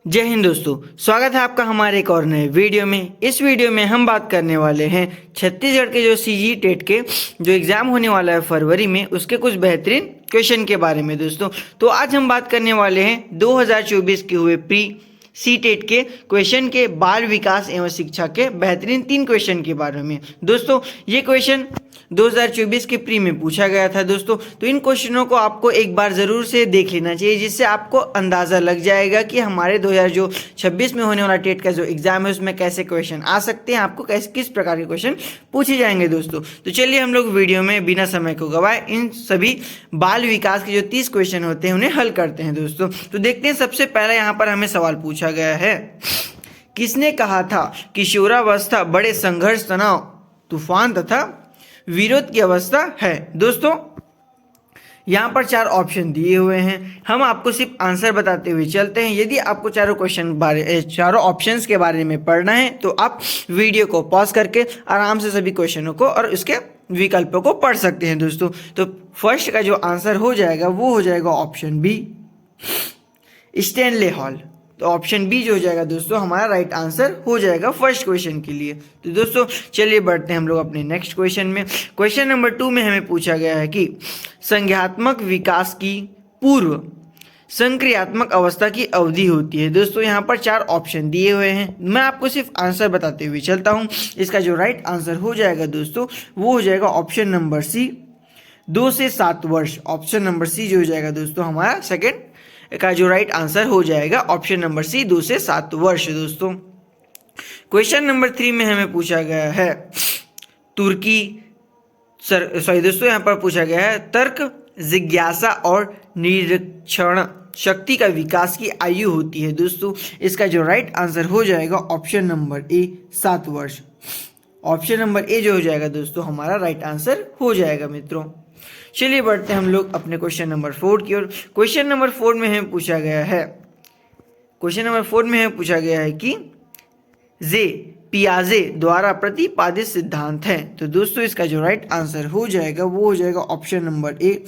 जय हिंद दोस्तों, स्वागत है आपका हमारे एक और नए वीडियो में। इस वीडियो में हम बात करने वाले हैं छत्तीसगढ़ के जो सीजी टेट के जो एग्ज़ाम होने वाला है फरवरी में, उसके कुछ बेहतरीन क्वेश्चन के बारे में दोस्तों। तो आज हम बात करने वाले हैं 2024 के हुए प्री सी टेट के क्वेश्चन के बाल विकास एवं शिक्षा के बेहतरीन 3 क्वेश्चन के बारे में। दोस्तों ये क्वेश्चन 2024 के प्री में पूछा गया था दोस्तों। तो इन क्वेश्चनों को आपको एक बार ज़रूर से देख लेना चाहिए, जिससे आपको अंदाज़ा लग जाएगा कि हमारे 2026 में होने वाला टेट का जो एग्ज़ाम है उसमें कैसे क्वेश्चन आ सकते हैं, आपको कैसे किस प्रकार के क्वेश्चन पूछे जाएंगे दोस्तों। तो चलिए हम लोग वीडियो में बिना समय को गवाए इन सभी बाल विकास के जो 30 क्वेश्चन होते हैं उन्हें हल करते हैं दोस्तों। तो देखते हैं, सबसे पहला यहाँ पर हमें सवाल पूछा गया है, किसने कहा था किशोरावस्था बड़े संघर्ष, तनाव, तूफान तथा विरोध की अवस्था है। दोस्तों यहाँ पर 4 ऑप्शन दिए हुए हैं, हम आपको सिर्फ आंसर बताते हुए चलते हैं। यदि आपको चारों ऑप्शंस के बारे में पढ़ना है तो आप वीडियो को पॉज करके आराम से सभी क्वेश्चनों को और उसके विकल्पों को पढ़ सकते हैं दोस्तों। तो फर्स्ट का जो आंसर हो जाएगा वो हो जाएगा ऑप्शन बी, स्टैनले हॉल। तो ऑप्शन बी जो हो जाएगा दोस्तों हमारा राइट आंसर हो जाएगा फर्स्ट क्वेश्चन के लिए। तो दोस्तों चलिए बढ़ते हैं हम लोग अपने नेक्स्ट क्वेश्चन में। क्वेश्चन नंबर 2 में हमें पूछा गया है कि संज्ञात्मक विकास की पूर्व संक्रियात्मक अवस्था की अवधि होती है। दोस्तों यहाँ पर 4 ऑप्शन दिए हुए हैं, मैं आपको सिर्फ आंसर बताते हुए चलता हूँ। इसका जो राइट आंसर हो जाएगा दोस्तों वो हो जाएगा ऑप्शन नंबर सी, 2 से 7 वर्ष। ऑप्शन नंबर सी जो हो जाएगा दोस्तों हमारा सेकेंड का जो राइट आंसर हो जाएगा ऑप्शन नंबर सी, 2 से 7 वर्ष दोस्तों। क्वेश्चन नंबर 3 में हमें पूछा गया है दोस्तों यहाँ पर पूछा गया है तर्क, जिज्ञासा और निरीक्षण शक्ति का विकास की आयु होती है। दोस्तों इसका जो राइट आंसर हो जाएगा ऑप्शन नंबर ए, 7 वर्ष। ऑप्शन नंबर ए जो हो जाएगा दोस्तों हमारा राइट आंसर हो जाएगा मित्रों। चलिए बढ़ते हैं हम लोग अपने क्वेश्चन नंबर 4 की ओर। क्वेश्चन नंबर 4 में हमें पूछा गया है कि जे पियाजे द्वारा प्रतिपादित सिद्धांत है। तो दोस्तों इसका जो राइट आंसर हो जाएगा वो हो जाएगा ऑप्शन नंबर ए,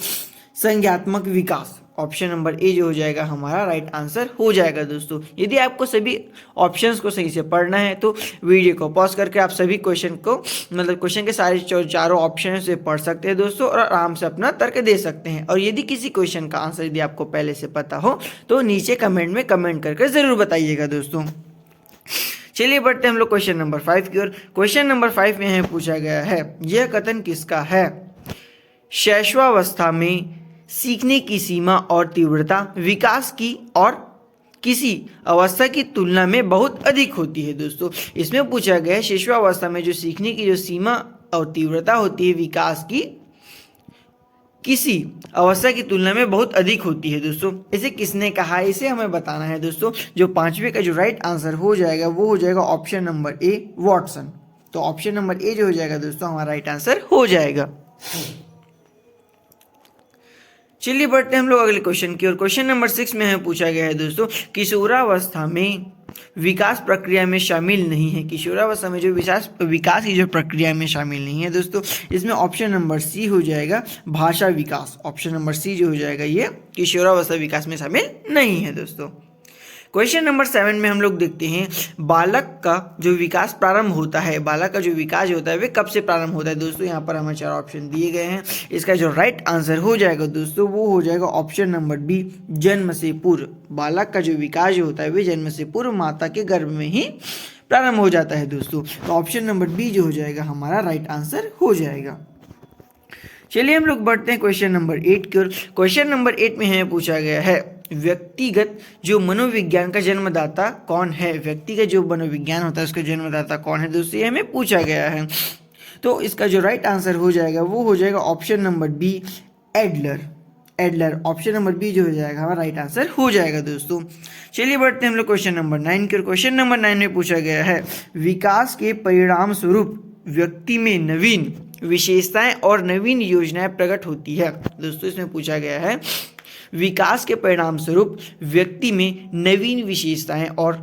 संज्ञात्मक विकास। ऑप्शन नंबर ए जो हो जाएगा हमारा राइट आंसर हो जाएगा दोस्तों। यदि आपको सभी ऑप्शंस को सही से पढ़ना है तो वीडियो को पॉज करके आप सभी क्वेश्चन के सारे चारों ऑप्शन से पढ़ सकते हैं दोस्तों, और आराम से अपना तर्क दे सकते हैं। और यदि किसी क्वेश्चन का आंसर यदि आपको पहले से पता हो तो नीचे कमेंट में कमेंट करके ज़रूर बताइएगा दोस्तों। चलिए बढ़ते हैं हम लोग क्वेश्चन नंबर 5 की ओर। क्वेश्चन नंबर 5 में हमें पूछा गया है, यह कथन किसका है, शैशवावस्था में सीखने की सीमा और तीव्रता विकास की और किसी अवस्था की तुलना में बहुत अधिक होती है। दोस्तों इसमें पूछा गया है शैशवावस्था में जो सीखने की जो सीमा और तीव्रता होती है विकास की किसी अवस्था की तुलना में बहुत अधिक होती है। दोस्तों इसे किसने कहा है, इसे हमें बताना है दोस्तों। जो 5वें का जो राइट आंसर हो जाएगा वो हो जाएगा ऑप्शन नंबर ए, वॉटसन। तो ऑप्शन नंबर ए जो हो जाएगा दोस्तों हमारा राइट आंसर हो जाएगा। चलिए बढ़ते हैं हम लोग अगले क्वेश्चन की ओर। क्वेश्चन नंबर 6 में हमें पूछा गया है दोस्तों, किशोरावस्था में विकास प्रक्रिया में शामिल नहीं है। किशोरावस्था में जो विकास की जो प्रक्रिया में शामिल नहीं है दोस्तों, इसमें ऑप्शन नंबर सी हो जाएगा भाषा विकास। ऑप्शन नंबर सी जो हो जाएगा ये किशोरावस्था विकास में शामिल नहीं है दोस्तों। क्वेश्चन नंबर 7 में हम लोग देखते हैं बालक का जो विकास प्रारंभ होता है, बालक का जो विकास होता है वे कब से प्रारंभ होता है। दोस्तों यहाँ पर हमें 4 ऑप्शन दिए गए हैं, इसका जो राइट आंसर हो जाएगा दोस्तों वो हो जाएगा ऑप्शन नंबर बी, जन्म से पूर्व। बालक का जो विकास जो होता है वे जन्म से पूर्व माता के गर्भ में ही प्रारंभ हो जाता है दोस्तों। तो ऑप्शन नंबर बी जो हो जाएगा हमारा राइट आंसर हो जाएगा। चलिए हम लोग बढ़ते हैं क्वेश्चन नंबर 8 की ओर। क्वेश्चन नंबर 8 में हमें पूछा गया है, व्यक्तिगत जो मनोविज्ञान का जन्मदाता कौन है। व्यक्तिगत जो मनोविज्ञान होता है उसका जन्मदाता कौन है दोस्तों, ये हमें पूछा गया है। तो इसका जो राइट आंसर हो जाएगा वो हो जाएगा option number B, Adler. Option number B जो हो जाएगा हमारा राइट आंसर हो जाएगा दोस्तों। चलिए बढ़ते हैं हम लोग क्वेश्चन नंबर 9 की ओर। क्वेश्चन नंबर 9 में पूछा गया है, विकास के परिणाम स्वरूप व्यक्ति में नवीन विशेषताएं और नवीन योजनाएं प्रकट होती है। दोस्तों इसमें पूछा गया है, विकास के परिणाम स्वरूप व्यक्ति में नवीन विशेषताएं और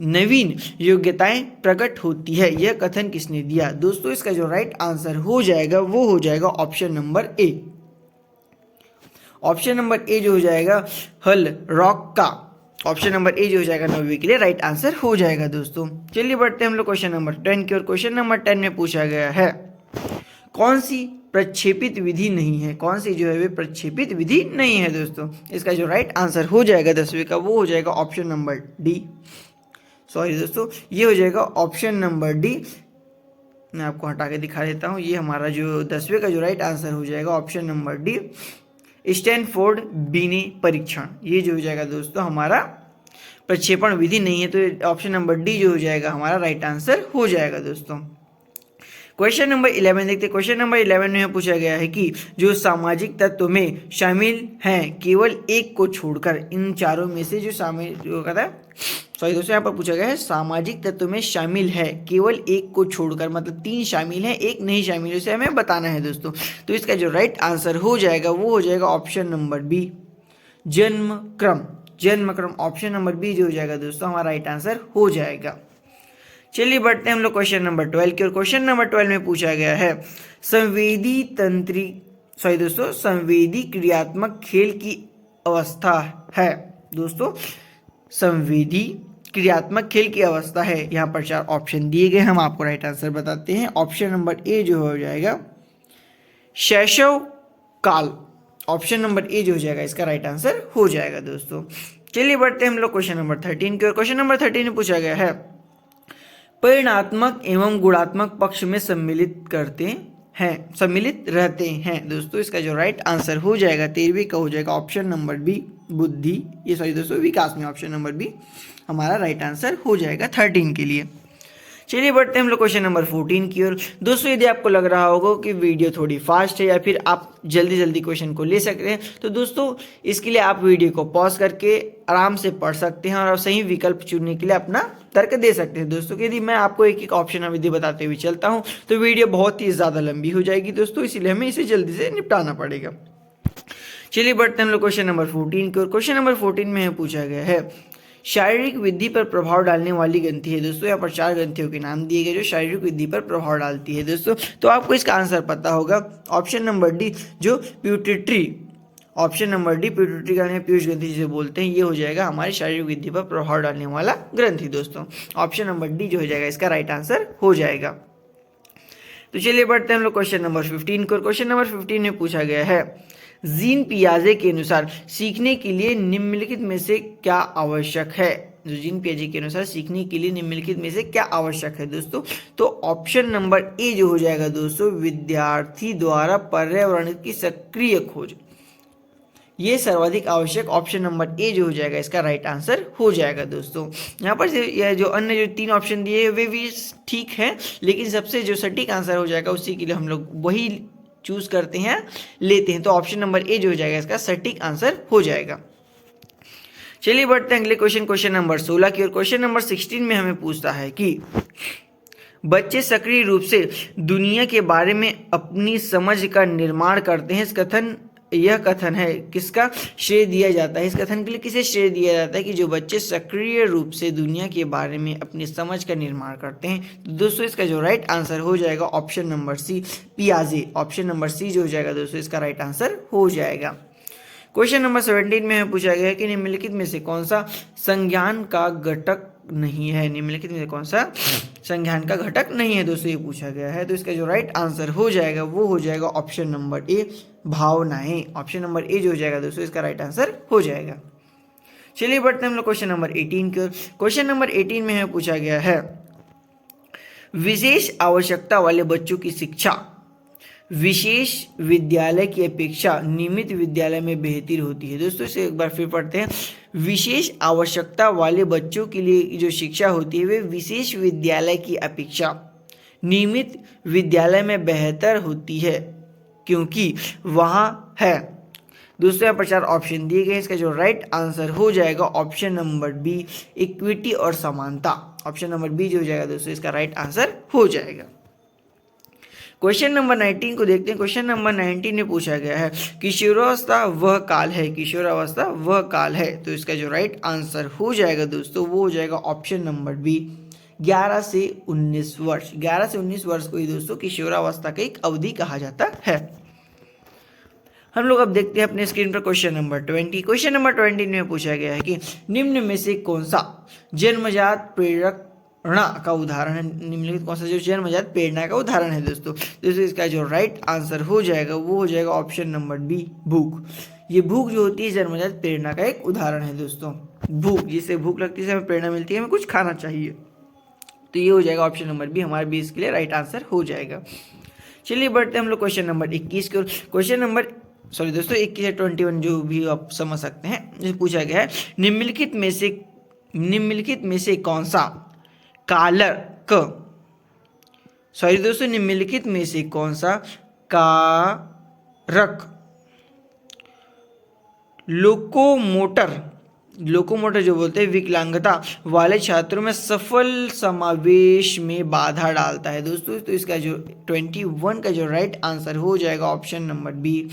नवीन योग्यताएं प्रकट होती है, यह कथन किसने दिया। दोस्तों इसका जो राइट आंसर हो जाएगा वो हो जाएगा option number A. Option number A जो हो जाएगा हल रॉक का ऑप्शन नंबर ए जो हो जाएगा 9वीं के लिए राइट आंसर हो जाएगा दोस्तों। चलिए बढ़ते हैं हम लोग क्वेश्चन नंबर 10 की और क्वेश्चन नंबर 10 में पूछा गया है कौन सी प्रक्षेपित विधि नहीं है, कौन सी जो है वे प्रक्षेपित विधि नहीं है दोस्तों। इसका जो राइट आंसर हो जाएगा 10वीं का वो हो जाएगा ऑप्शन नंबर डी, सॉरी दोस्तों ये हो जाएगा ऑप्शन नंबर डी। मैं आपको हटा के दिखा देता हूँ, ये हमारा जो 10वीं का जो राइट आंसर हो जाएगा ऑप्शन नंबर डी, स्टैनफोर्ड बीने परीक्षण, ये जो हो जाएगा दोस्तों हमारा प्रक्षेपण विधि नहीं है, तो ऑप्शन नंबर डी जो हो जाएगा हमारा राइट आंसर हो जाएगा दोस्तों। क्वेश्चन नंबर 11 देखते हैं। क्वेश्चन नंबर 11 में पूछा गया है कि जो सामाजिक तत्व में शामिल हैं केवल एक को छोड़कर, इन चारों में से जो शामिल जो कहता है, सॉरी दोस्तों यहाँ पर पूछा गया है सामाजिक तत्व में शामिल है केवल एक को छोड़कर, मतलब 3 शामिल हैं एक नहीं शामिल, उसे हमें बताना है दोस्तों। तो इसका जो राइट आंसर हो जाएगा वो हो जाएगा ऑप्शन नंबर बी, जन्म क्रम, जन्म क्रम, ऑप्शन नंबर बी जो हो जाएगा दोस्तों हमारा राइट आंसर हो जाएगा। चलिए बढ़ते हैं हम लोग क्वेश्चन नंबर 12 की और क्वेश्चन नंबर 12 में पूछा गया है संवेदी तंत्री, सॉरी दोस्तों संवेदी क्रियात्मक खेल की अवस्था है दोस्तों, संवेदी क्रियात्मक खेल की अवस्था है। यहाँ पर 4 ऑप्शन दिए गए, हम आपको राइट आंसर बताते हैं। ऑप्शन नंबर ए जो हो जाएगा शैशव काल, ऑप्शन नंबर ए जो हो जाएगा इसका राइट आंसर हो जाएगा दोस्तों। चलिए बढ़ते हैं हम लोग क्वेश्चन नंबर 13 की और क्वेश्चन नंबर 13 में पूछा गया है परिणात्मक एवं गुणात्मक पक्ष में सम्मिलित करते हैं, सम्मिलित रहते हैं दोस्तों। इसका जो राइट आंसर हो जाएगा 13वीं का हो जाएगा ऑप्शन नंबर बी, बुद्धि, ये सॉरी दोस्तों विकास में ऑप्शन नंबर बी हमारा राइट आंसर हो जाएगा 13 के लिए। चलिए बढ़ते हैं हम लोग क्वेश्चन नंबर 14 की ओर। दोस्तों यदि आपको लग रहा होगा कि वीडियो थोड़ी फास्ट है या फिर आप जल्दी जल्दी क्वेश्चन को ले सकते हैं, तो दोस्तों इसके लिए आप वीडियो को पॉज करके आराम से पढ़ सकते हैं और सही विकल्प चुनने के लिए अपना तर्क दे सकते हैं दोस्तों। यदि मैं आपको एक एक ऑप्शन विधि बताते हुए चलता हूँ तो वीडियो बहुत ही ज़्यादा लंबी हो जाएगी दोस्तों, इसीलिए हमें इसे जल्दी से निपटाना पड़ेगा। चलिए बढ़ते हैं हम लोग क्वेश्चन नंबर 14 की ओर। क्वेश्चन नंबर 14 में पूछा गया है शारीरिक वृद्धि पर प्रभाव डालने वाली ग्रंथि है दोस्तों। यहाँ पर 4 ग्रंथियों के नाम दिए गए जो शारीरिक वृद्धि पर प्रभाव डालती है दोस्तों। तो आपको इसका आंसर पता होगा ऑप्शन नंबर डी जो प्यूटिट्री, ऑप्शन नंबर डी प्यूटिट्री ग्रंथि, पीयूष ग्रंथि जिसे बोलते हैं, ये हो जाएगा हमारी शारीरिक वृद्धि पर प्रभाव डालने वाला ग्रंथि दोस्तों। ऑप्शन नंबर डी जो हो जाएगा इसका राइट आंसर हो जाएगा। तो चलिए बढ़ते हैं हम लोग क्वेश्चन नंबर 15 को। क्वेश्चन नंबर 15 में पूछा गया है जीन पियाजे के अनुसार सीखने के लिए निम्नलिखित में से क्या आवश्यक है। जो जीन पियाजे के अनुसार सीखने के लिए निम्नलिखित में से क्या आवश्यक है दोस्तों। तो ऑप्शन नंबर ए जो हो जाएगा दोस्तों विद्यार्थी द्वारा पर्यावरण की सक्रिय खोज, ये सर्वाधिक आवश्यक ऑप्शन नंबर ए जो हो जाएगा इसका राइट आंसर हो जाएगा दोस्तों। यहाँ पर यह जो अन्य जो 3 ऑप्शन दिए वे भी ठीक है, लेकिन सबसे जो सटीक आंसर हो जाएगा उसी के लिए हम लोग वही चूज करते हैं, लेते हैं। तो ऑप्शन नंबर ए जो हो जाएगा इसका सटीक आंसर हो जाएगा। चलिए बढ़ते हैं अगले क्वेश्चन, क्वेश्चन नंबर 16 की ओर। क्वेश्चन नंबर 16 में हमें पूछता है कि बच्चे सक्रिय रूप से दुनिया के बारे में अपनी समझ का निर्माण करते हैं। इस कथन, यह कथन है किसका श्रेय दिया जाता है, इस कथन के लिए किसे श्रेय दिया जाता है कि जो बच्चे सक्रिय रूप से दुनिया के बारे में अपनी समझ का निर्माण करते हैं। तो दोस्तों इसका जो राइट आंसर हो जाएगा ऑप्शन नंबर सी पियाजे, ऑप्शन नंबर सी जो हो जाएगा दोस्तों इसका राइट आंसर हो जाएगा। क्वेश्चन नंबर 17 में हमें पूछा गया है कि निम्नलिखित में से कौन सा संज्ञान का घटक नहीं है, निम्नलिखित में से कौन सा संज्ञान का घटक नहीं है दोस्तों ये पूछा गया है। तो इसका जो राइट आंसर हो जाएगा वो हो जाएगा ऑप्शन नंबर ए भावनाएं, ऑप्शन नंबर ए जो हो जाएगा दोस्तों इसका राइट आंसर हो जाएगा। चलिए बढ़ते हैं हम लोग क्वेश्चन नंबर 18 की ओर। क्वेश्चन नंबर 18 में हमें पूछा गया है विशेष आवश्यकता वाले बच्चों की शिक्षा विशेष विद्यालय की अपेक्षा नियमित विद्यालय में बेहतर होती है। दोस्तों इसे एक बार फिर पढ़ते हैं। विशेष आवश्यकता वाले बच्चों के लिए जो शिक्षा होती है वे विशेष विद्यालय की अपेक्षा नियमित विद्यालय में बेहतर होती है क्योंकि वहाँ है। दोस्तों यहाँ पर 4 ऑप्शन दिए गए, इसका जो राइट आंसर हो जाएगा ऑप्शन नंबर बी इक्विटी और समानता, ऑप्शन नंबर बी जो हो जाएगा दोस्तों इसका राइट आंसर हो जाएगा। क्वेश्चन नंबर 19 को देखते हैं। क्वेश्चन नंबर 19 में पूछा गया है किशोरावस्था वह काल है, किशोरावस्था वह काल है। तो इसका जो राइट आंसर हो जाएगा दोस्तों वो हो जाएगा ऑप्शन नंबर बी 11 से 19 वर्ष। 11 से 19 वर्ष को ही दोस्तों किशोरावस्था का एक अवधि कहा जाता है। हम लोग अब देखते हैं अपने स्क्रीन पर क्वेश्चन नंबर 20। क्वेश्चन नंबर 20 में पूछा गया है कि निम्न में से कौन सा जन्मजात प्रेरणा का उदाहरण है। निम्नलिखित कौन सा जो जन्मजात प्रेरणा का उदाहरण है दोस्तों इसका जो राइट आंसर हो जाएगा वो हो जाएगा ऑप्शन नंबर बी, भूख। ये भूख जो होती है जन्मजात प्रेरणा का एक उदाहरण है दोस्तों। भूख, जिससे भूख लगती है हमें प्रेरणा मिलती है, हमें कुछ खाना चाहिए, तो ये हो जाएगा ऑप्शन नंबर बी, हमारा बी इसके लिए राइट आंसर हो जाएगा। चलिए बढ़ते हैं हम लोग क्वेश्चन नंबर 21 की ओर। क्वेश्चन नंबर दोस्तों 21 या 21 जो भी आप समझ सकते हैं, जो पूछा गया है निम्नलिखित में से कौन सा कारक निम्नलिखित में से कौन सा कारक लोकोमोटर जो बोलते हैं विकलांगता वाले छात्रों में सफल समावेश में बाधा डालता है दोस्तों। तो इसका जो 21 का जो राइट आंसर हो जाएगा ऑप्शन नंबर बी।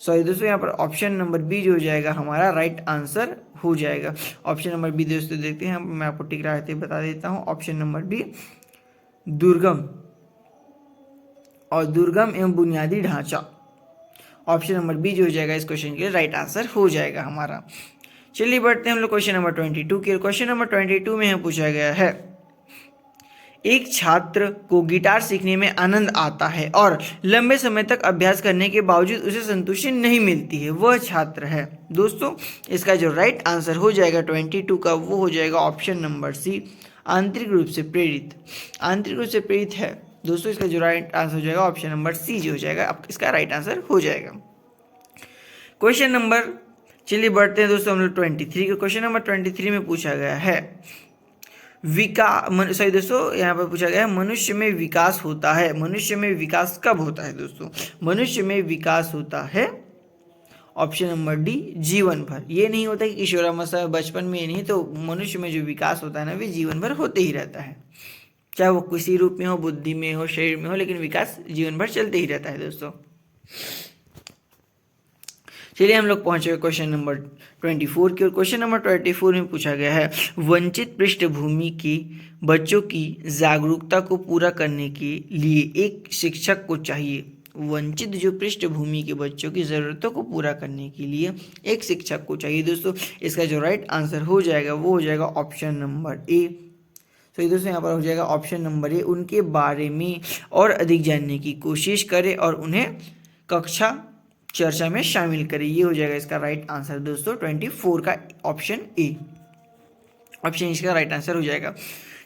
दोस्तों यहाँ पर ऑप्शन नंबर बी जो हो जाएगा हमारा राइट आंसर हो जाएगा। ऑप्शन नंबर बी दोस्तों देखते हैं, मैं आपको टिक रहते बता देता हूँ। ऑप्शन नंबर बी दुर्गम एवं बुनियादी ढांचा, ऑप्शन नंबर बी जो हो जाएगा इस क्वेश्चन के लिए राइट आंसर हो जाएगा हमारा। चलिए बढ़ते हैं हम लोग क्वेश्चन नंबर 22 की। क्वेश्चन नंबर 22 में हमें पूछा गया है एक छात्र को गिटार सीखने में आनंद आता है और लंबे समय तक अभ्यास करने के बावजूद उसे संतुष्टि नहीं मिलती है, वह छात्र है। दोस्तों इसका जो राइट आंसर हो जाएगा 22 का वो हो जाएगा ऑप्शन नंबर सी, आंतरिक रूप से प्रेरित है दोस्तों। इसका जो राइट आंसर हो जाएगा ऑप्शन नंबर सी जो हो जाएगा अब इसका राइट आंसर हो जाएगा। क्वेश्चन नंबर, चलिए बढ़ते हैं दोस्तों हम लोग 23 के। क्वेश्चन नंबर 23 में पूछा गया है दोस्तों यहाँ पर पूछा गया है मनुष्य में विकास होता है। मनुष्य में विकास कब होता है दोस्तों? मनुष्य में विकास होता है ऑप्शन नंबर डी, जीवन भर। ये नहीं होता कि किशोरावस्था बचपन में, नहीं, तो मनुष्य में जो विकास होता है ना वे जीवन भर होते ही रहता है, चाहे वो किसी रूप में हो, बुद्धि में हो, शरीर में हो, लेकिन विकास जीवन भर चलते ही रहता है दोस्तों। चलिए हम लोग पहुंचे क्वेश्चन नंबर 24 की ओर। क्वेश्चन नंबर 24 में पूछा गया है वंचित पृष्ठभूमि के बच्चों की जागरूकता को पूरा करने के लिए एक शिक्षक को चाहिए। वंचित जो पृष्ठभूमि के बच्चों की ज़रूरतों को पूरा करने के लिए एक शिक्षक को चाहिए दोस्तों। इसका जो राइट आंसर हो जाएगा वो हो जाएगा ऑप्शन नंबर ए। तो दोस्तों यहाँ पर हो जाएगा ऑप्शन नंबर ए, उनके बारे में और अधिक जानने की कोशिश करें और उन्हें कक्षा चर्चा में शामिल करें। ये हो जाएगा इसका राइट आंसर दोस्तों 24 का ऑप्शन ए। ऑप्शन इसका राइट आंसर हो जाएगा।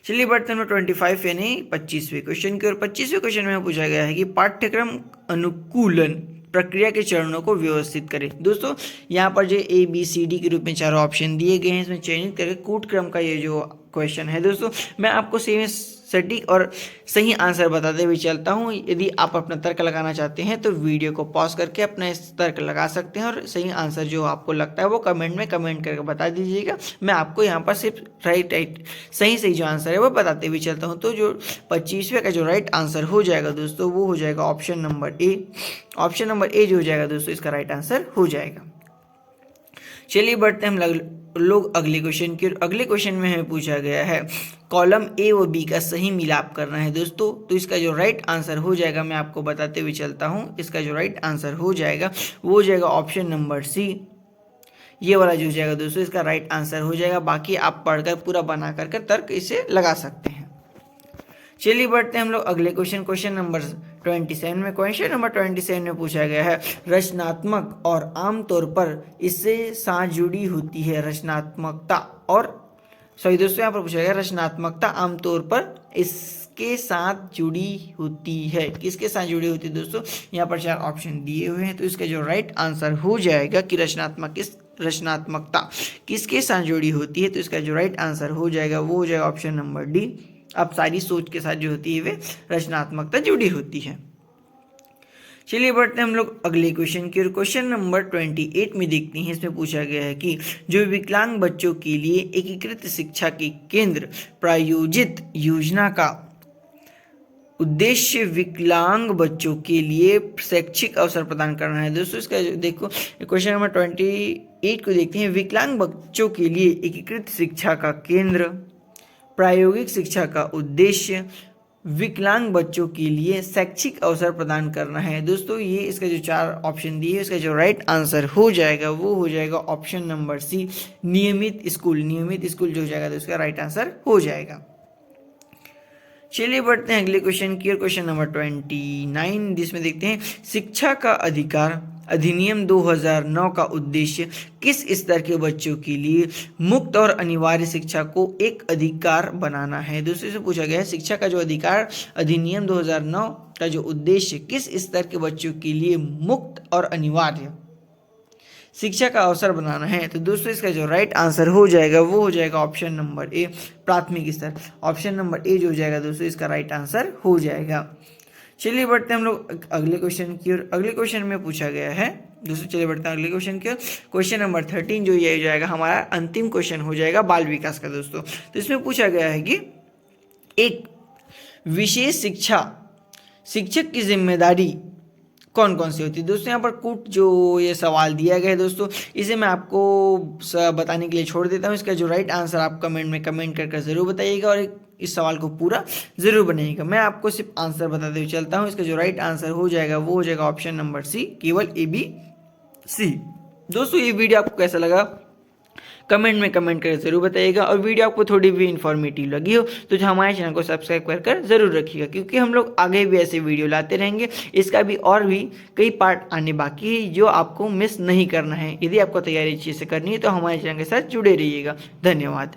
चलिए बढ़ते हैं 25 यानी 25वें क्वेश्चन की ओर। 25वें क्वेश्चन में पूछा गया है कि पाठ्यक्रम अनुकूलन प्रक्रिया के चरणों को व्यवस्थित करें। दोस्तों यहाँ पर जो ए बी सी डी के रूप में चारों ऑप्शन दिए गए हैं, इसमें चयनित करके कूट क्रम का ये जो क्वेश्चन है दोस्तों, मैं आपको सटीक और सही आंसर बताते हुए चलता हूँ। यदि आप अपना तर्क लगाना चाहते हैं तो वीडियो को पॉज करके अपना तर्क लगा सकते हैं और सही आंसर जो आपको लगता है वो कमेंट में कमेंट करके बता दीजिएगा। मैं आपको यहाँ पर सिर्फ राइट सही जो आंसर है वो बताते हुए चलता हूँ। तो जो 25वें का जो राइट आंसर हो जाएगा दोस्तों वो हो जाएगा option number A. Option number A जो हो जाएगा दोस्तों इसका राइट आंसर हो जाएगा। चलिए बढ़ते हैं हम लोग अगले क्वेश्चन की। अगले क्वेश्चन में हमें पूछा गया है कॉलम ए व बी का सही मिलाप करना है दोस्तों। तो इसका जो राइट आंसर हो जाएगा मैं आपको बताते हुए चलता हूँ। इसका जो राइट आंसर हो जाएगा वो हो जाएगा ऑप्शन नंबर सी। ये वाला जो हो जाएगा दोस्तों इसका राइट आंसर हो जाएगा। बाकी आप पढ़कर पूरा बना करके तर्क इसे लगा सकते हैं। चलिए बढ़ते हैं हम लोग अगले क्वेश्चन नंबर 27 में। क्वेश्चन नंबर 27 में पूछा गया है रचनात्मक और आमतौर पर इससे साथ जुड़ी होती है रचनात्मकता और दोस्तों यहाँ पर पूछा गया रचनात्मकता आमतौर पर इसके साथ जुड़ी होती है। किसके साथ जुड़ी होती है दोस्तों? यहाँ पर 4 ऑप्शन दिए हुए हैं। तो इसका जो राइट आंसर हो जाएगा कि रचनात्मकता किसके साथ जुड़ी होती है। तो इसका जो राइट आंसर हो जाएगा वो हो जाएगा ऑप्शन नंबर डी। अब सारी सोच के साथ जो होती है वे रचनात्मकता जुड़ी होती है। चलिए बढ़ते हैं हम लोग अगले क्वेश्चन की ओर। क्वेश्चन नंबर 28 में देखते हैं। इसमें पूछा गया है कि जो विकलांग बच्चों के लिए एकीकृत शिक्षा के केंद्र प्रायोजित योजना का उद्देश्य विकलांग बच्चों के लिए शैक्षिक अवसर प्रदान करना है। दोस्तों इसका देखो क्वेश्चन नंबर 28 को देखते हैं। विकलांग बच्चों के लिए एकीकृत शिक्षा का केंद्र प्रायोगिक शिक्षा का उद्देश्य विकलांग बच्चों के लिए शैक्षिक अवसर प्रदान करना है। दोस्तों ये इसका जो 4 ऑप्शन दिए है इसका जो राइट आंसर हो जाएगा वो हो जाएगा ऑप्शन नंबर सी, नियमित स्कूल। नियमित स्कूल जो हो जाएगा तो इसका राइट आंसर हो जाएगा। चलिए बढ़ते हैं अगले क्वेश्चन की, क्वेश्चन नंबर 29 जिसमें देखते हैं शिक्षा का अधिकार अधिनियम 2009 का उद्देश्य किस स्तर के बच्चों के लिए मुक्त और अनिवार्य शिक्षा को एक अधिकार बनाना है। दूसरे से पूछा गया है शिक्षा का जो अधिकार अधिनियम 2009 का जो उद्देश्य किस स्तर के बच्चों के लिए मुक्त और अनिवार्य शिक्षा का अवसर बनाना है। तो दोस्तों इसका जो राइट आंसर हो जाएगा वो हो जाएगा ऑप्शन नंबर ए, प्राथमिक स्तर। ऑप्शन नंबर ए जो हो जाएगा दोस्तों इसका राइट आंसर हो जाएगा। चलिए बढ़ते हैं हम लोग अगले क्वेश्चन की ओर। अगले क्वेश्चन में पूछा गया है दोस्तों, चलिए बढ़ते हैं अगले क्वेश्चन की ओर। क्वेश्चन नंबर 13 जो ये हो जाएगा हमारा अंतिम क्वेश्चन हो जाएगा बाल विकास का दोस्तों। तो इसमें पूछा गया है कि एक विशेष शिक्षक की जिम्मेदारी कौन कौन सी होती है। दोस्तों यहाँ पर कुछ जो ये सवाल दिया गया है दोस्तों इसे मैं आपको बताने के लिए छोड़ देता हूँ। इसका जो राइट आंसर आप कमेंट में कमेंट कर ज़रूर बताइएगा और इस सवाल को पूरा ज़रूर बनाइएगा। मैं आपको सिर्फ आंसर बताते हुए चलता हूँ। इसका जो राइट आंसर हो जाएगा वो हो जाएगा ऑप्शन नंबर सी, केवल ABC। दोस्तों ये वीडियो आपको कैसा लगा कमेंट में कमेंट करके ज़रूर बताइएगा और वीडियो आपको थोड़ी भी इन्फॉर्मेटिव लगी हो तो जो हमारे चैनल को सब्सक्राइब कर ज़रूर रखिएगा, क्योंकि हम लोग आगे भी ऐसे वीडियो लाते रहेंगे। इसका भी और भी कई पार्ट आने बाकी है जो आपको मिस नहीं करना है। यदि आपको तैयारी अच्छे से करनी है तो हमारे चैनल के साथ जुड़े रहिएगा। धन्यवाद।